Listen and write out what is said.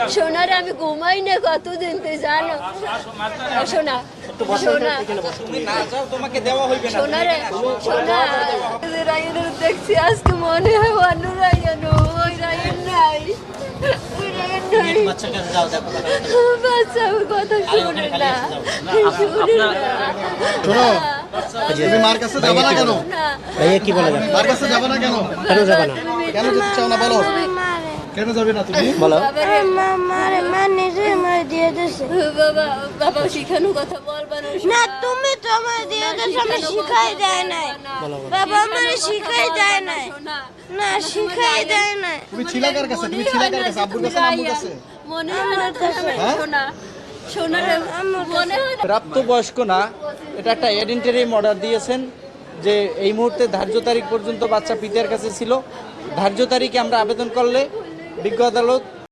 সোনারে আমি ঘুমাই না কতদিন তুই জানো সোনা সোনা তুমি না যাও তোমাকে দেওয়া হইবে না সোনারে সোনা রায়নের দেখছি আজকে মনে হয় অন্য রায়ন ওই রায়ন নাই ওই রায়ন নাই বাচ্চার কাছে যাও দেখো বাচ্চা ওর কথা শুনে না শুনে না শোনো তুমি মার কাছে যাবে না কেন ভাইয়া কি বলে মার কাছে যাবে না কেন কেন যাবে না কেন যেতে চাও না বলো কেন যাবে না তুমি বলো মা নিজে আমায় দিয়ে দিছে বাবা বাবা শিখানো কথা বলবা না তুমি তো আমায় দিয়ে দিছো আমি শিখাই দেয় নাই বাবা আমারে শিখাই দেয় নাই না শিখাই দেয় নাই তুমি ছিলা কার কাছে তুমি ছিলা কার কাছে আব্বুর কাছে না আম্মুর কাছে মনে হয় না সোনা সোনারে মনে হয় না প্রাপ্তবয়স্ক না এটা একটা এডেন্টারি অর্ডার দিয়েছেন যে এই মুহূর্তে ধার্য তারিখ পর্যন্ত বাচ্চা পিতার কাছে ছিল ধার্য তারিখে আমরা আবেদন করলে বিজ্ঞ আদালত